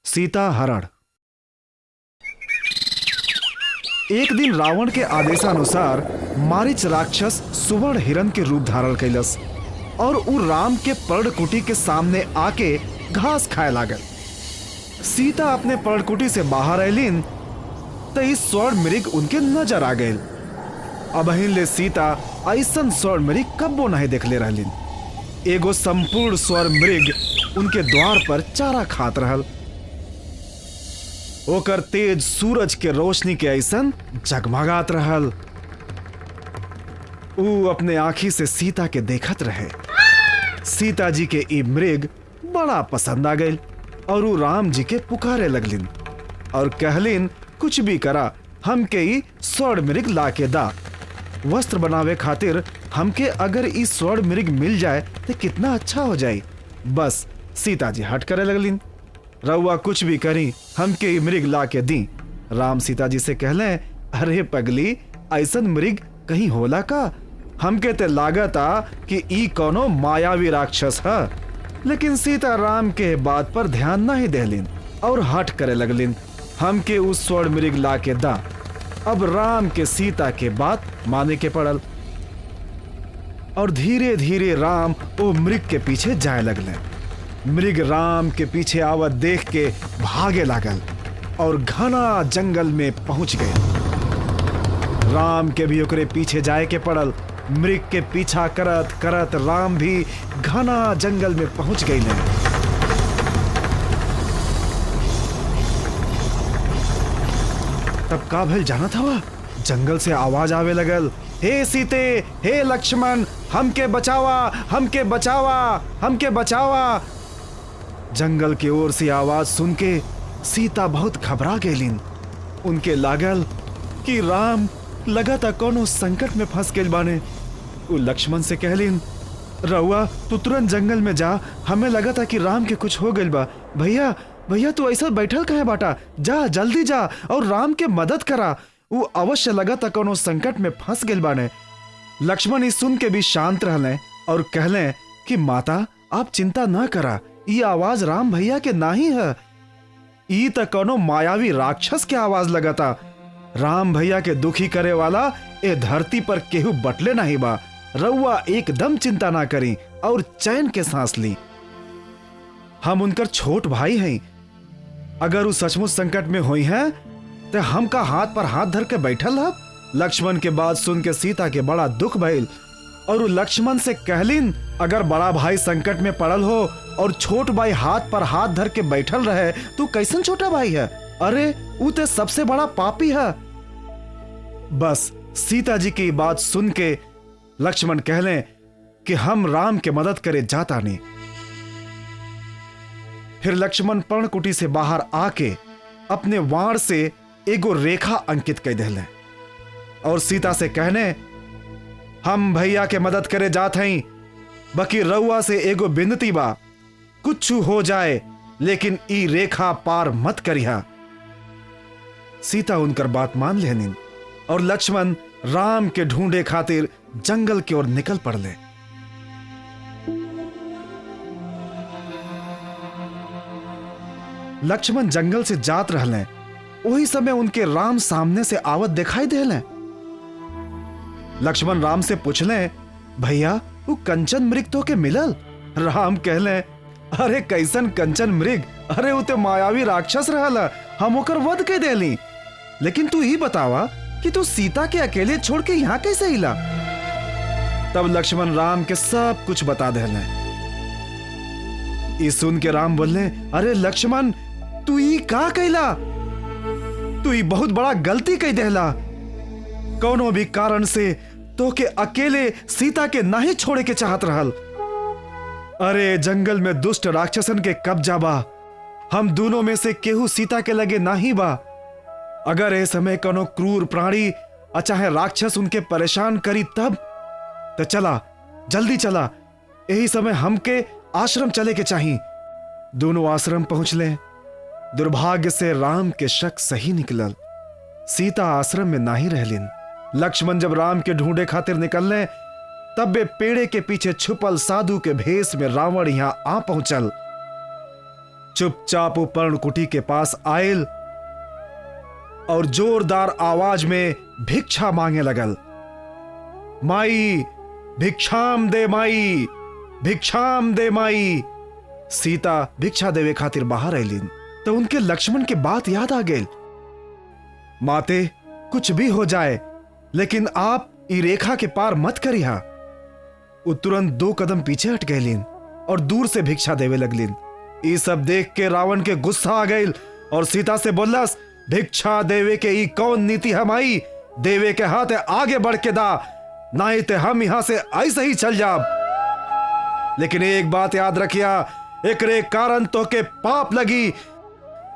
सीता हरण। एक दिन रावण के आदेशानुसार मारीच राक्षस सुवर्ण हिरण के रूप धारण कैलस और उ राम के पर्णकुटी के सामने आके घास खाए लागल। सीता अपने पर्णकुटी से बाहर अलिन तो इस स्वर्ण मृग उनके नजर आ गए। अबहिन ले सीता ऐसन स्वर्ण मृग कब्बो नहीं देखले रहलिन। एगो संपूर्ण स्वर्ण मृग उनके द्वार पर चारा खात रहल। ओकर तेज सूरज के रोशनी के ऐसन जगमगात रहल। ऊ अपने आँखी से सीता के देखत रहे। सीता जी के ई मृग बड़ा पसंद आ गई और ऊ राम जी के पुकारे लगलिन और कहलिन, कुछ भी करा हमके ई स्वर्ण मृग ला के दा। वस्त्र बनावे खातिर हमके अगर ई स्वर्ण मृग मिल जाए तो कितना अच्छा हो जाए। बस सीता जी हट करे लगलिन, रउआ कुछ भी करी हमके ई मृग ला के दी। राम सीता जी से कहले, अरे पगली, ऐसन मृग कहीं होला का? हमके ते लागता कि ई कोनो मायावी राक्षस है। लेकिन सीता राम के बात पर ध्यान नहीं देलिन और हट करे लगलिन, हमके उस स्वर्ण मृग ला के दा। अब राम के सीता के बात माने के पड़ल और धीरे धीरे राम वो मृग के पीछे जाए लगले। मृग राम के पीछे आवत देख के भागे लागल और घना जंगल में पहुंच गए। राम के भी ओकरे पीछे जाए के पड़ल। मृग के पीछा करत करत राम भी घना जंगल में पहुंच गए। तब का भइल जाना था? वह जंगल से आवाज आवे लगल, हे सीते, हे लक्ष्मण, हमके बचावा, हमके बचावा, हमके बचावा। जंगल की ओर से आवाज सुन के सीता बहुत घबरा गईलिन। उनके लागल कि राम लगाता कोनो संकट में फंस गइल बाने। वो लक्ष्मण से कहलिन, रउआ तू तुरंत जंगल में जा, हमें लगा था कि राम के कुछ हो गइल बा। भैया भैया तू ऐसा बैठल कहे बाटा, जा जल्दी जा और राम के मदद करा। वो अवश्य लगा था कोनो संकट में फंस गइल बाने। लक्ष्मण इस सुन के भी शांत रहले और कहले कि माता आप चिंता न करा, ये आवाज राम भैया के नहीं है। ई त कोनो मायावी राक्षस के आवाज लगाता। राम भैया के दुखी करे वाला ए धरती पर केहू बटले नहीं बा। रउआ एकदम चिंता ना करी और चैन के सांस ली। हम उनकर छोट भाई हैं। अगर वो सचमुच संकट में हुई हैं तो हमका हाथ पर हाथ धर के बैठल है। लक्ष्मण के बात सुन के सीता के बड़ा दुख भइल और वो लक्ष्मण से कहलिन, अगर बड़ा भाई संकट में पड़ल हो और छोट भाई हाथ पर हाथ धर के बैठल रहे तो कैसन छोटा भाई है? अरे वो तो सबसे बड़ा पापी है। बस सीता जी की बात सुन के लक्ष्मण कहले कि हम राम के मदद करे जाता नहीं। फिर लक्ष्मण पर्णकुटी से बाहर आके अपने वाण से एगो रेखा अंकित कर देले और सीता से कहने, हम भैया के मदद करे जात हई, बाकी रउआ से एगो बिनती बा, कुछ हो जाए लेकिन ई रेखा पार मत करिहा। सीता उनकर बात मान लेनिन और लक्ष्मण राम के ढूंढे खातिर जंगल की ओर निकल पड़ले। लक्ष्मण जंगल से जात रहले। वही समय उनके राम सामने से आवत दिखाई देले। लक्ष्मण राम से पूछले, भैया वो कंचन मृग तो के मिलल? राम कहले, अरे कैसन कंचन मृग? अरे वो तो मायावी राक्षस रहला, हम ओकर वध के देली। लेकिन तू ही बतावा कि तू सीता के अकेले छोड़ के यहाँ कैसे हिला? तब लक्ष्मण राम के सब कुछ बता देले। इस सुन के राम बोलने, अरे लक्ष्मण तू ही का कैला? तू ही बहुत बड़ा गलती कह देला। कोनो भी कारण से तो के अकेले सीता के नहीं छोड़े के चाहत रहल। अरे जंगल में दुष्ट राक्षसन के कब्जा बा, हम दोनों में से केहू सीता के लगे नहीं बा। अगर ए समय कोनो क्रूर प्राणी चाहे राक्षस उनके परेशान करी तब तो चला, जल्दी चला, यही समय हमके आश्रम चले के चाहिए। दोनों आश्रम पहुंचले। दुर्भाग्य से राम के शक सही निकलल। सीता आश्रम में नहीं रहलिन। लक्ष्मण जब राम के ढूंढे खातिर निकलने तब वे पेड़े के पीछे छुपल साधु के भेष में रावण यहां आ पहुंचल। चुपचाप पर्णकुटी के पास आयल और जोरदार आवाज में भिक्षा मांगे लगल। माई भिक्षाम दे माई, भिक्षाम दे माई। सीता भिक्षा देवे खातिर बाहर आईलीन तो उनके लक्ष्मण के बात याद आ गई। माते कुछ भी हो जाए लेकिन आप ई रेखा के पार मत करिहा। वो तुरंत 2 कदम पीछे हट गईलीन और दूर से भिक्षा देवे लगलीन। ये सब देख के रावण के गुस्सा आ गई और सीता से बोलस, भिक्षा देवे के ई कौन नीति है माई? देवे के हाथ आगे बढ़ के दा, नहीं ते हम यहां से ऐसे ही चल जाब। लेकिन एक बात याद रखिया, एकरे कारण तो के पाप लगी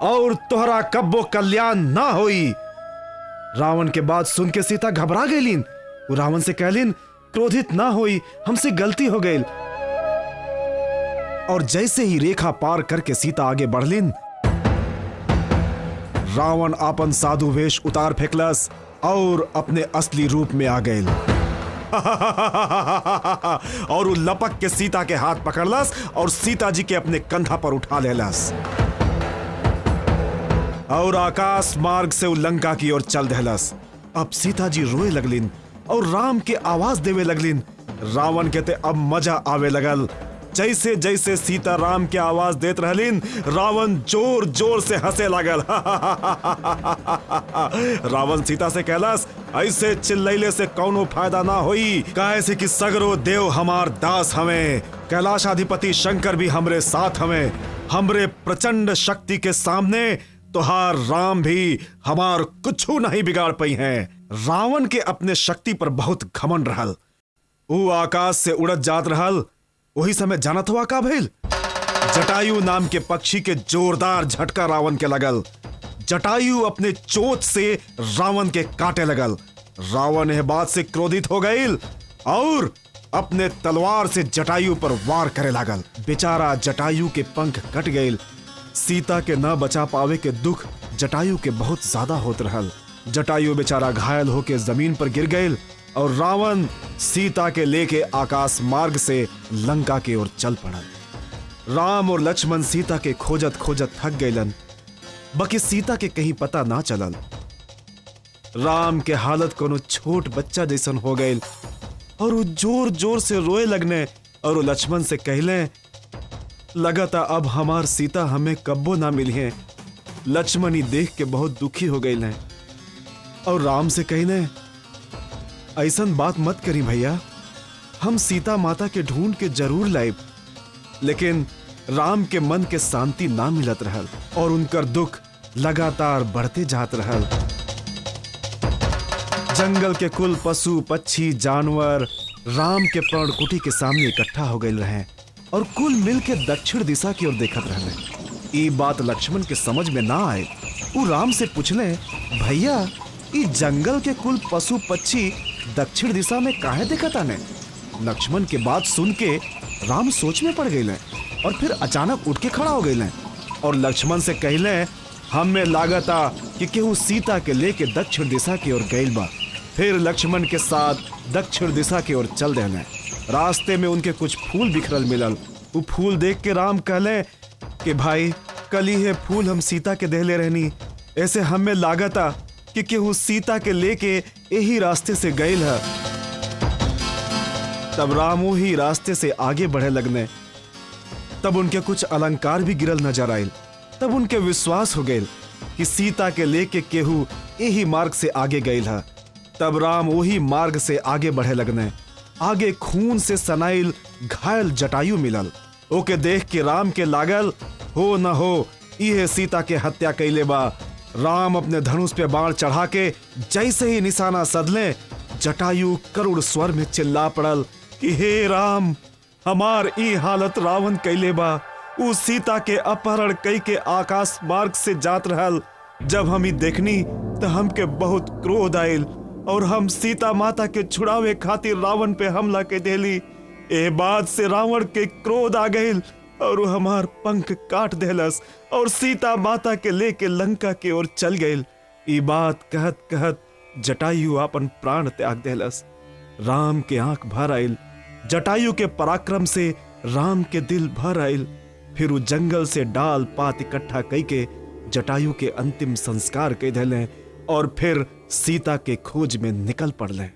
और तोहरा कब्बो कल्याण ना होई। रावण के बात सुन के सीता घबरा गईलीन। वो रावण से कहलीन, क्रोधित ना होई, हमसे गलती हो गई। और जैसे ही रेखा पार करके सीता आगे बढ़लीन, रावण अपन साधु वेश उतार फेंकलस और अपने असली रूप में आ गए। और वो लपक के सीता के हाथ पकड़लस और सीता जी के अपने कंधा पर उठा लेलस और आकाश मार्ग से लंका की ओर चल दहलस। अब सीता जी रोए लगलिन और राम के आवाज देवे लगलिन। रावण के ते अब मजा आवे लगल। जैसे जैसे सीता राम के आवाज देत रहलिन, रावण जोर जोर से हंसे लगल। रावण सीता से कहलस, ऐसे चिल्लैले से कौनो फायदा ना होई, काहे से कि सगरो देव हमार दास हमें, कैलाशाधिपति शंकर भी हमरे साथ हमें। हमरे प्रचंड शक्ति के सामने तोहार राम भी हमार कुछ नहीं बिगाड़ पाई हैं। रावण के अपने शक्ति पर बहुत घमंड रहल। वो आकाश से उड़त जात रहल। वही समय जानत हुआ का भइल? जटायु नाम के पक्षी के जोरदार झटका रावण के लगल। जटायु अपने चोंच से रावण के काटे लगल। रावण यह बात से क्रोधित हो गईल और अपने तलवार से जटायु पर वार करे लागल। बेचारा जटायु के पंख कट गईल। सीता के न बचा पावे के दुख जटायु के बहुत ज्यादा होत रहल। जटायु बेचारा घायल होके जमीन पर गिर गईल और रावण सीता के लेके आकाश मार्ग से लंका की ओर चल पड़ल। राम और लक्ष्मण सीता के खोजत खोजत थक गईलन, बाकी सीता के कहीं पता ना चलल। राम के हालत कोनो छोट बच्चा जैसन हो गईल और वो जोर जोर से रोए लगने और वो लक्ष्मण से कहले, लगता अब हमार सीता हमें कब्बो ना मिली है। लक्ष्मण ही देख के बहुत दुखी हो गए हैं और राम से कहले, ऐसन बात मत करी भैया, हम सीता माता के ढूंढ के जरूर लाइब। लेकिन राम के मन के शांति ना मिलत रहल और उनकर दुख लगातार बढ़ते जात रहल। जंगल के कुल पशु पक्षी जानवर राम के पर्णकुटी के सामने इकट्ठा हो गए रहे और कुल मिल के दक्षिण दिशा की ओर देखत रहले। ये बात लक्ष्मण के समझ में ना आए। वो राम से पूछले, भैया ये जंगल के कुल पशु पक्षी दक्षिण दिशा में काहे देखत आने? लक्ष्मण के बात सुन के राम सोच में पड़ गए और फिर अचानक उठ के खड़ा हो गए और लक्ष्मण से कहले, हमें लागता कि केहू सीता के लेके दक्षिण दिशा की ओर गइल बा। फिर लक्ष्मण के साथ दक्षिण दिशा की ओर चल देने। रास्ते में उनके कुछ फूल बिखरल मिलल। वो फूल देख के राम कहले कि भाई कल ही फूल हम सीता के देहले रहनी, ऐसे हमें लागता कि केहू सीता के लेके यही रास्ते से गइल है। तब राम ही रास्ते से आगे बढ़े लगने। तब उनके कुछ अलंकार भी गिरल नजर आयल। तब उनके विश्वास हो गए कि सीता के लेके केहू यही मार्ग से आगे गइल है। तब राम वही मार्ग से आगे बढ़े लगने। आगे खून से सनाइल घायल जटायु मिलल। ओके देख के राम के लागल, हो न हो यह सीता के हत्या कैले बा। राम अपने धनुष पे बाण चढ़ा के जैसे ही निशाना सदले, जटायु करुण स्वर में चिल्ला पड़ल कि हे राम, हमार ई हालत रावण कैले बा। उ सीता के अपहरण कई के आकाश मार्ग से जात रहल। जब हम ही देखनी तो हमके बहुत क्रोध आयल और हम सीता माता के छुड़ावे खातिर रावण पे हमला के देली। ए बात से रावण के क्रोध आ गईल और हमार पंख काट देलस और सीता माता के लेके लंका की ओर चल गईल। ई बात कहत कहत जटायु अपन प्राण त्याग देलस। राम के आंख भर आयल। जटायु के पराक्रम से राम के दिल भर आयल। फिर उ जंगल से डाल पात इकट्ठा कई के जटायु के अंतिम संस्कार कई देलें और फिर सीता के खोज में निकल पड़लें।